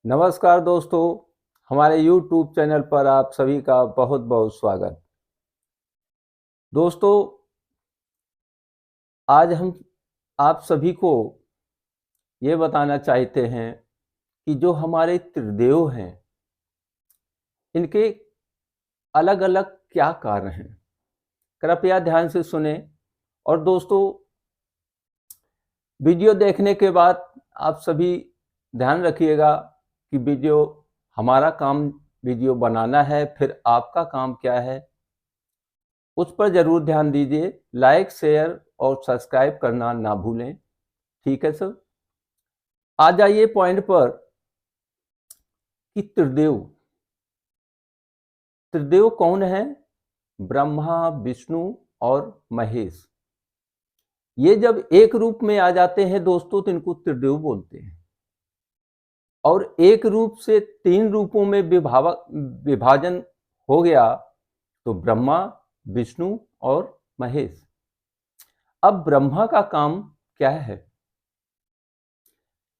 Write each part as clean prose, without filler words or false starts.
नमस्कार दोस्तों, हमारे YouTube चैनल पर आप सभी का बहुत बहुत स्वागत। दोस्तों, आज हम आप सभी को ये बताना चाहते हैं कि जो हमारे त्रिदेव हैं, इनके अलग अलग क्या कार्य हैं। कृपया ध्यान से सुने। और दोस्तों, वीडियो देखने के बाद आप सभी ध्यान रखिएगा कि हमारा काम वीडियो बनाना है, फिर आपका काम क्या है उस पर जरूर ध्यान दीजिए। लाइक, शेयर और सब्सक्राइब करना ना भूलें। ठीक है सर, आ जाइए पॉइंट पर कि त्रिदेव त्रिदेव कौन है। ब्रह्मा, विष्णु और महेश। ये जब एक रूप में आ जाते हैं दोस्तों, तो इनको त्रिदेव बोलते हैं। और एक रूप से तीन रूपों में विभाजन हो गया तो ब्रह्मा, विष्णु और महेश। अब ब्रह्मा का काम क्या है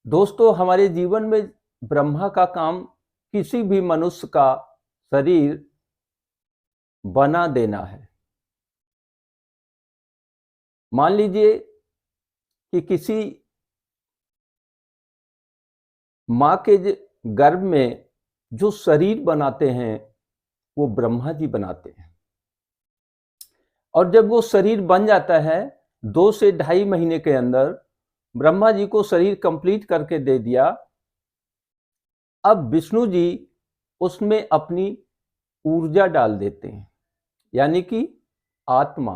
दोस्तों? हमारे जीवन में ब्रह्मा का काम किसी भी मनुष्य का शरीर बना देना है। मान लीजिए कि किसी माँ के गर्भ में जो शरीर बनाते हैं वो ब्रह्मा जी बनाते हैं। और जब वो शरीर बन जाता है 2 से 2.5 महीने के अंदर, ब्रह्मा जी को शरीर कंप्लीट करके दे दिया। अब विष्णु जी उसमें अपनी ऊर्जा डाल देते हैं, यानी कि आत्मा।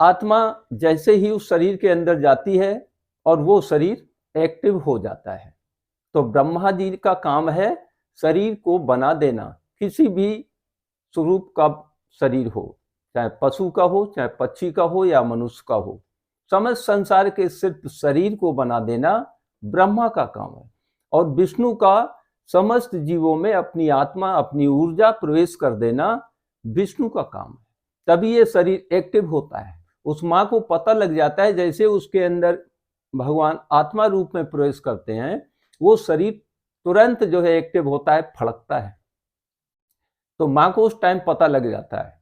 आत्मा जैसे ही उस शरीर के अंदर जाती है और वो शरीर एक्टिव हो जाता है। तो ब्रह्मा जी का काम है शरीर को बना देना। किसी भी स्वरूप का शरीर हो, चाहे पशु का हो, चाहे पक्षी का हो या मनुष्य का हो, समस्त संसार के सिर्फ शरीर को बना देना ब्रह्मा का काम है। और विष्णु का समस्त जीवों में अपनी आत्मा, अपनी ऊर्जा प्रवेश कर देना विष्णु का काम है। तभी ये शरीर एक्टिव होता है। उस माँ को पता लग जाता है, जैसे उसके अंदर भगवान आत्मा रूप में प्रवेश करते हैं, वो शरीर तुरंत जो है एक्टिव होता है, फड़कता है। तो माँ को उस टाइम पता लग जाता है।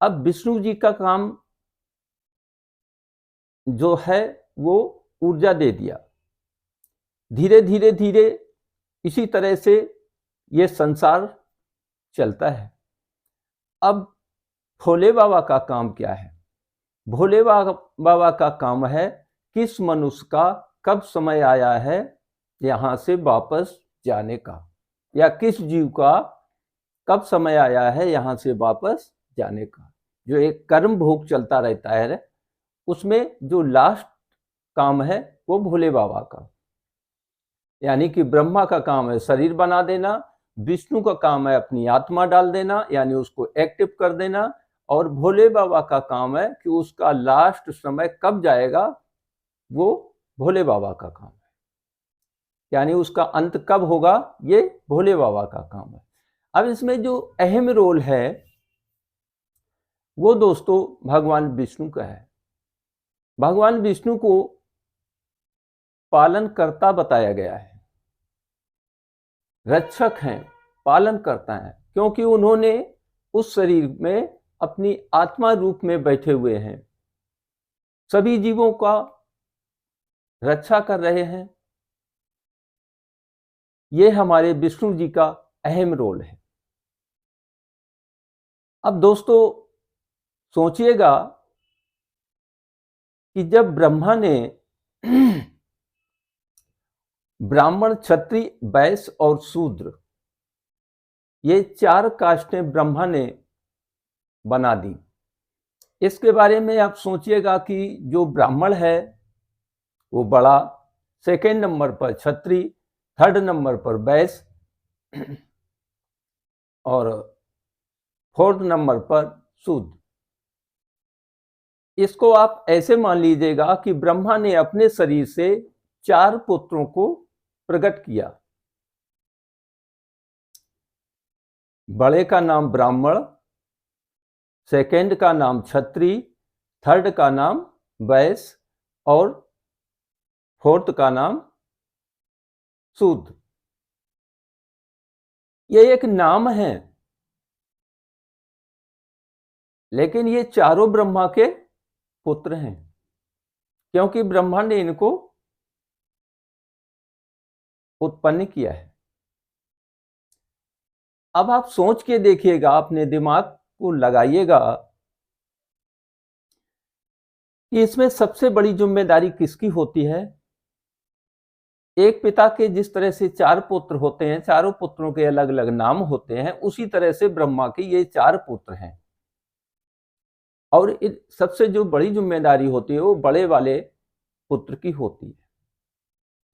अब विष्णु जी का काम जो है वो ऊर्जा दे दिया। धीरे धीरे धीरे इसी तरह से ये संसार चलता है। अब भोले बाबा का काम क्या है? भोले बाबा का काम है किस मनुष्य का कब समय आया है यहाँ से वापस जाने का, या किस जीव का कब समय आया है यहाँ से वापस जाने का। जो एक कर्म भोग चलता रहता है, उसमें जो लास्ट काम है वो भोले बाबा का। यानी कि ब्रह्मा का काम है शरीर बना देना, विष्णु का काम है अपनी आत्मा डाल देना, यानी उसको एक्टिव कर देना, और भोले बाबा का काम है कि उसका लास्ट समय कब जाएगा, वो भोले बाबा का काम है। यानी उसका अंत कब होगा, ये भोले बाबा का काम है। अब इसमें जो अहम रोल है वो दोस्तों भगवान विष्णु का है। भगवान विष्णु को पालनकर्ता बताया गया है, रक्षक हैं, पालन करता है, क्योंकि उन्होंने उस शरीर में अपनी आत्मा रूप में बैठे हुए हैं, सभी जीवों का रक्षा कर रहे हैं। ये हमारे विष्णु जी का अहम रोल है। अब दोस्तों सोचिएगा कि जब ब्रह्मा ने ब्राह्मण, क्षत्रिय, वैश्य और शूद्र, ये 4 कास्टें ब्रह्मा ने बना दी। इसके बारे में आप सोचिएगा कि जो ब्राह्मण है वो बड़ा, सेकेंड नंबर पर क्षत्रिय, थर्ड नंबर पर वैश्य और फोर्थ नंबर पर शूद्र। इसको आप ऐसे मान लीजिएगा कि ब्रह्मा ने अपने शरीर से 4 पुत्रों को प्रकट किया। बड़े का नाम ब्राह्मण, सेकेंड का नाम क्षत्रिय, थर्ड का नाम वैश्य और फोर्थ का नाम शूद्र, ये एक नाम है, लेकिन ये चारों ब्रह्मा के पुत्र हैं, क्योंकि ब्रह्मा ने इनको उत्पन्न किया है। अब आप सोच के देखिएगा, अपने दिमाग को लगाइएगा कि इसमें सबसे बड़ी जिम्मेदारी किसकी होती है। एक पिता के जिस तरह से 4 पुत्र होते हैं, चारों पुत्रों के अलग अलग नाम होते हैं, उसी तरह से ब्रह्मा के ये 4 पुत्र हैं, और सबसे जो बड़ी जिम्मेदारी होती है वो बड़े वाले पुत्र की होती है।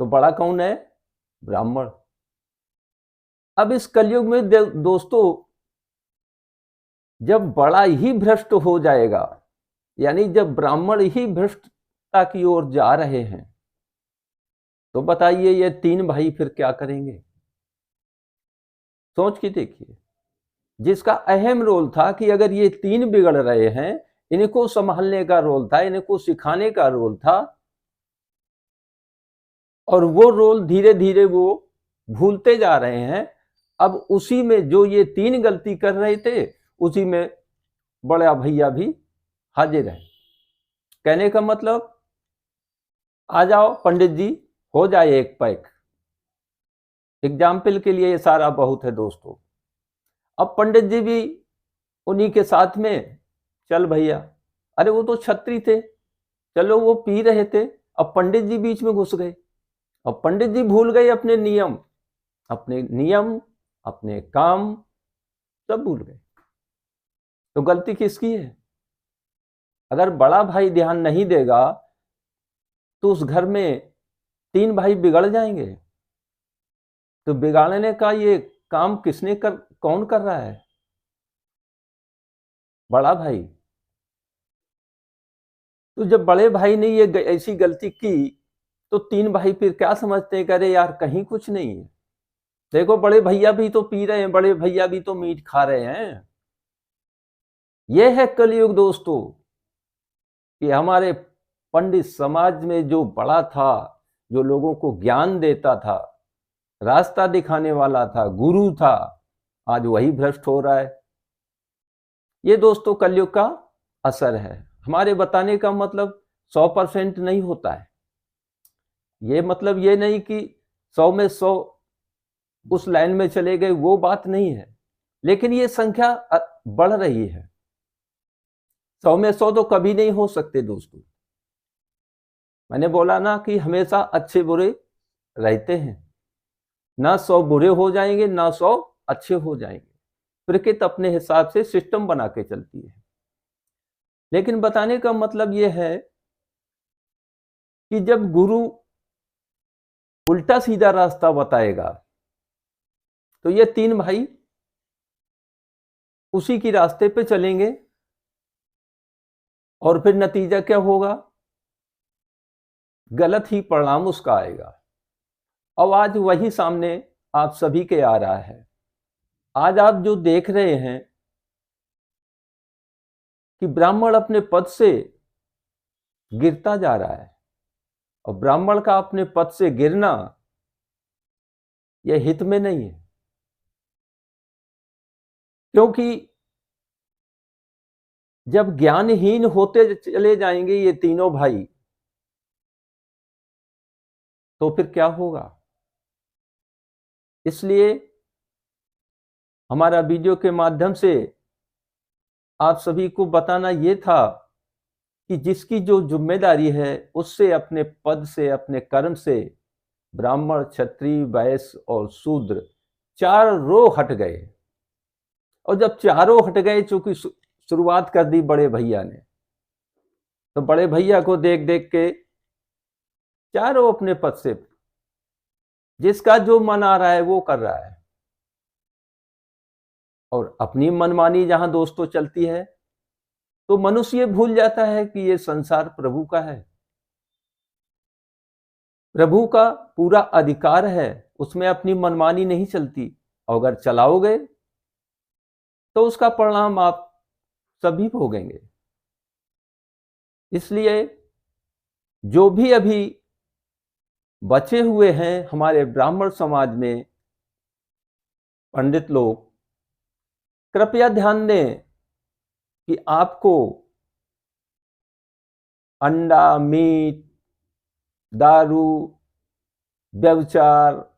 तो बड़ा कौन है? ब्राह्मण। अब इस कलयुग में दोस्तों, जब बड़ा ही भ्रष्ट हो जाएगा, यानी जब ब्राह्मण ही भ्रष्टता की ओर जा रहे हैं, तो बताइए ये 3 भाई फिर क्या करेंगे? सोच के देखिए। जिसका अहम रोल था कि अगर ये 3 बिगड़ रहे हैं, इनको संभालने का रोल था, इनको सिखाने का रोल था, और वो रोल धीरे धीरे वो भूलते जा रहे हैं। अब उसी में जो ये 3 गलती कर रहे थे, उसी में बड़ा भैया भी हाजिर है। कहने का मतलब, आ जाओ पंडित जी, हो जाए एक पैक। एग्जाम्पल के लिए ये सारा बहुत है दोस्तों। अब पंडित जी भी उन्हीं के साथ में, चल भैया, अरे वो तो छत्री थे, चलो वो पी रहे थे, अब पंडित जी बीच में घुस गए। अब पंडित जी भूल गए अपने नियम, अपने काम सब भूल गए। तो गलती किसकी है? अगर बड़ा भाई ध्यान नहीं देगा तो उस घर में 3 भाई बिगड़ जाएंगे। तो बिगाड़ने का ये काम कौन कर रहा है? बड़ा भाई। तो जब बड़े भाई ने ये ऐसी गलती की, तो 3 भाई फिर क्या समझते हैं, अरे यार कहीं कुछ नहीं है, देखो बड़े भैया भी तो पी रहे हैं, बड़े भैया भी तो मीट खा रहे हैं। यह है कलयुग दोस्तों, कि हमारे पंडित समाज में जो बड़ा था, जो लोगों को ज्ञान देता था, रास्ता दिखाने वाला था, गुरु था, आज वही भ्रष्ट हो रहा है। ये दोस्तों कलयुग का असर है। हमारे बताने का मतलब 100% नहीं होता है। ये मतलब ये नहीं कि 100 में 100 उस लाइन में चले गए, वो बात नहीं है, लेकिन ये संख्या बढ़ रही है। 100 में 100 तो कभी नहीं हो सकते दोस्तों। मैंने बोला ना कि हमेशा अच्छे बुरे रहते हैं, ना 100 बुरे हो जाएंगे, ना 100 अच्छे हो जाएंगे। प्रकृति अपने हिसाब से सिस्टम बना के चलती है। लेकिन बताने का मतलब यह है कि जब गुरु उल्टा सीधा रास्ता बताएगा, तो ये 3 भाई उसी की रास्ते पे चलेंगे, और फिर नतीजा क्या होगा? गलत ही परिणाम उसका आएगा। और आज वही सामने आप सभी के आ रहा है। आज आप जो देख रहे हैं कि ब्राह्मण अपने पद से गिरता जा रहा है, और ब्राह्मण का अपने पद से गिरना यह हित में नहीं है। क्योंकि जब ज्ञानहीन होते चले जाएंगे ये तीनों भाई, तो फिर क्या होगा? इसलिए हमारा वीडियो के माध्यम से आप सभी को बताना ये था कि जिसकी जो जिम्मेदारी है, उससे, अपने पद से, अपने कर्म से ब्राह्मण, क्षत्रिय, वैश्य और शूद्र 4 रो हट गए। और जब चारों हट गए, चूंकि शुरुआत कर दी बड़े भैया ने, तो बड़े भैया को देख देख के चारों अपने पद से, जिसका जो मन आ रहा है वो कर रहा है। और अपनी मनमानी जहां दोस्तों चलती है, तो मनुष्य भूल जाता है कि ये संसार प्रभु का है, प्रभु का पूरा अधिकार है, उसमें अपनी मनमानी नहीं चलती। और अगर चलाओगे तो उसका परिणाम आप सभी भोगेंगे। इसलिए जो भी अभी बचे हुए हैं हमारे ब्राह्मण समाज में पंडित लोग, कृपया ध्यान दें कि आपको अंडा, मीट, दारू, व्यभिचार,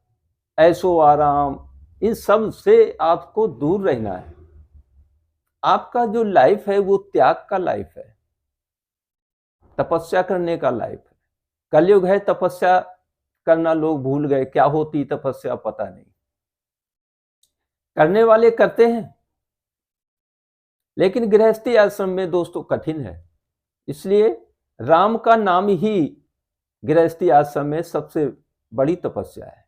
ऐशो आराम, इन सब से आपको दूर रहना है। आपका जो लाइफ है वो त्याग का लाइफ है, तपस्या करने का लाइफ है। कलयुग है, तपस्या करना लोग भूल गए, क्या होती तपस्या पता नहीं। करने वाले करते हैं, लेकिन गृहस्थी आश्रम में दोस्तों कठिन है। इसलिए राम का नाम ही गृहस्थी आश्रम में सबसे बड़ी तपस्या है।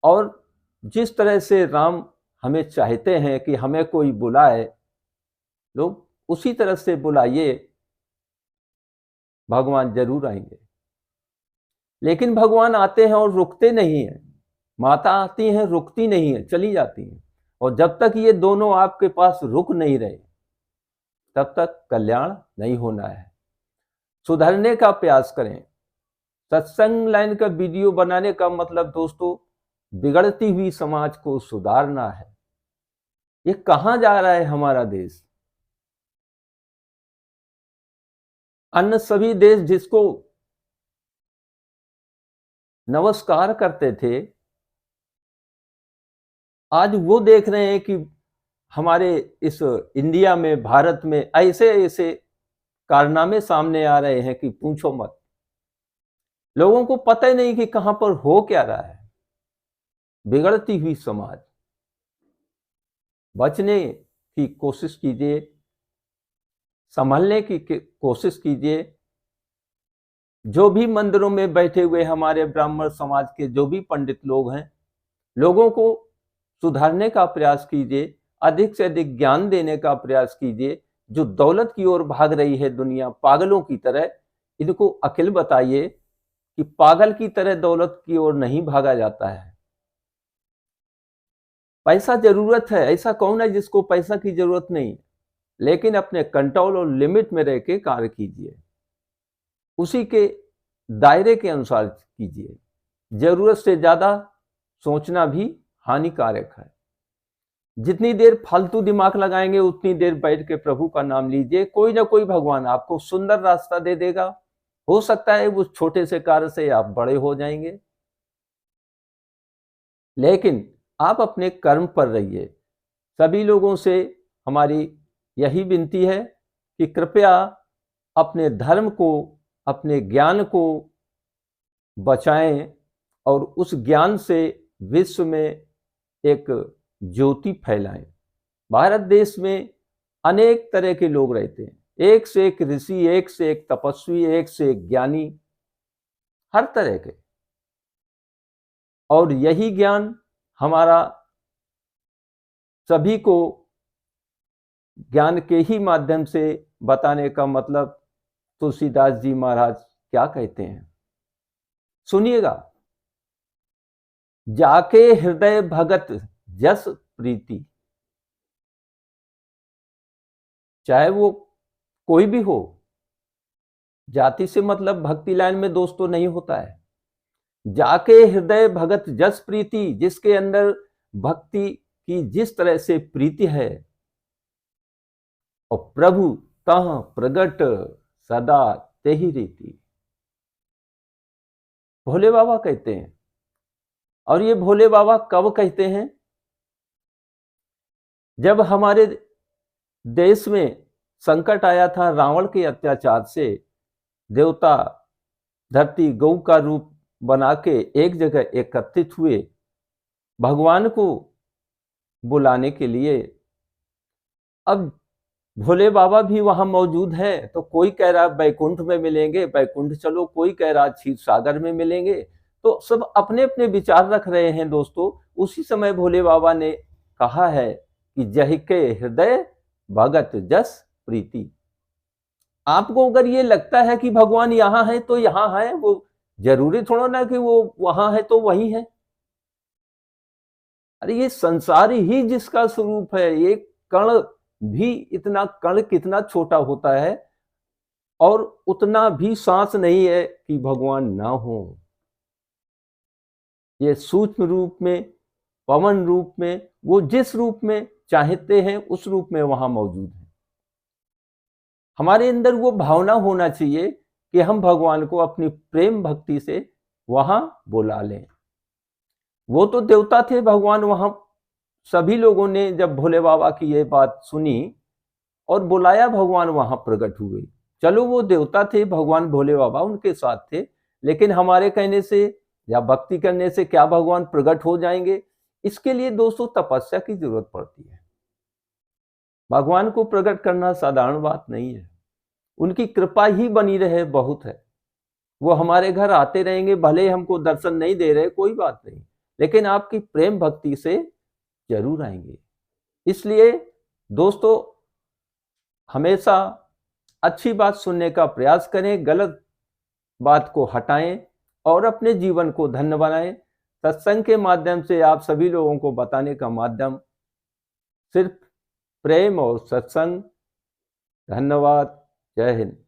और जिस तरह से राम हमें चाहते हैं कि हमें कोई बुलाए, लोग उसी तरह से बुलाइए, भगवान जरूर आएंगे। लेकिन भगवान आते हैं और रुकते नहीं हैं। माता आती हैं, रुकती नहीं है, चली जाती हैं। और जब तक ये दोनों आपके पास रुक नहीं रहे, तब तक कल्याण नहीं होना है। सुधरने का प्रयास करें। सत्संग लाइन का वीडियो बनाने का मतलब दोस्तों बिगड़ती हुई समाज को सुधारना है। ये कहां जा रहा है हमारा देश? अन्य सभी देश जिसको नमस्कार करते थे, आज वो देख रहे हैं कि हमारे इस इंडिया में, भारत में ऐसे ऐसे कारनामे सामने आ रहे हैं कि पूछो मत। लोगों को पता ही नहीं कि कहां पर हो क्या रहा है। बिगड़ती हुई समाज, बचने की कोशिश कीजिए, संभलने की कोशिश कीजिए। जो भी मंदिरों में बैठे हुए हमारे ब्राह्मण समाज के जो भी पंडित लोग हैं, लोगों को सुधारने का प्रयास कीजिए, अधिक से अधिक ज्ञान देने का प्रयास कीजिए। जो दौलत की ओर भाग रही है दुनिया पागलों की तरह, इनको अकिल बताइए कि पागल की तरह दौलत की ओर नहीं भागा जाता है। पैसा जरूरत है, ऐसा कौन है जिसको पैसा की जरूरत नहीं? लेकिन अपने कंट्रोल और लिमिट में रह के कार्य कीजिए, उसी के दायरे के अनुसार कीजिए। जरूरत से ज्यादा सोचना भी हानिकारक है। जितनी देर फालतू दिमाग लगाएंगे उतनी देर बैठ के प्रभु का नाम लीजिए। कोई ना कोई भगवान आपको सुंदर रास्ता दे देगा। हो सकता है उस छोटे से कार्य से आप बड़े हो जाएंगे, लेकिन आप अपने कर्म पर रहिए। सभी लोगों से हमारी यही विनती है कि कृपया अपने धर्म को, अपने ज्ञान को बचाएं और उस ज्ञान से विश्व में एक ज्योति फैलाएं। भारत देश में अनेक तरह के लोग रहते हैं, एक से एक ऋषि, एक से एक तपस्वी, एक से एक ज्ञानी, हर तरह के। और यही ज्ञान हमारा सभी को ज्ञान के ही माध्यम से बताने का मतलब तुलसीदास जी महाराज क्या कहते हैं, सुनिएगा। जाके हृदय भगत जस प्रीति, चाहे वो कोई भी हो, जाति से मतलब भक्ति लाइन में दोस्तों नहीं होता है। जाके हृदय भगत जस प्रीति, जिसके अंदर भक्ति की जिस तरह से प्रीति है, और प्रभु तह प्रगट सदा तेहि रीति, भोले बाबा कहते हैं। और ये भोले बाबा कब कहते हैं? जब हमारे देश में संकट आया था रावण के अत्याचार से, देवता धरती गौ का रूप बना के एक जगह एकत्रित हुए भगवान को बुलाने के लिए। अब भोले बाबा भी वहां मौजूद है, तो कोई कह रहा बैकुंठ में मिलेंगे, बैकुंठ चलो, कोई कह रहा क्षीर सागर में मिलेंगे। तो सब अपने अपने विचार रख रहे हैं दोस्तों। उसी समय भोले बाबा ने कहा है कि जहि के हृदय भगत जस प्रीति। आपको अगर ये लगता है कि भगवान यहाँ है तो यहाँ है, वो जरूरी थोड़ा ना कि वो वहां है तो वही है। अरे ये संसार ही जिसका स्वरूप है। ये कण भी, इतना कण कितना छोटा होता है, और उतना भी सांस नहीं है कि भगवान ना हो। ये सूक्ष्म रूप में, पवन रूप में, वो जिस रूप में चाहते हैं उस रूप में वहां मौजूद है। हमारे अंदर वो भावना होना चाहिए कि हम भगवान को अपनी प्रेम भक्ति से वहां बुला लें। वो तो देवता थे, भगवान वहां, सभी लोगों ने जब भोले बाबा की ये बात सुनी और बुलाया, भगवान वहां प्रकट हुए। चलो वो देवता थे, भगवान भोले बाबा उनके साथ थे, लेकिन हमारे कहने से या भक्ति करने से क्या भगवान प्रकट हो जाएंगे? इसके लिए दोस्तों तपस्या की जरूरत पड़ती है। भगवान को प्रकट करना साधारण बात नहीं है, उनकी कृपा ही बनी रहे बहुत है। वो हमारे घर आते रहेंगे, भले हमको दर्शन नहीं दे रहे, कोई बात नहीं, लेकिन आपकी प्रेम भक्ति से जरूर आएंगे। इसलिए दोस्तों हमेशा अच्छी बात सुनने का प्रयास करें, गलत बात को हटाएं और अपने जीवन को धन्य बनाएं। सत्संग के माध्यम से आप सभी लोगों को बताने का माध्यम सिर्फ प्रेम और सत्संग। धन्यवाद। जय हिंद।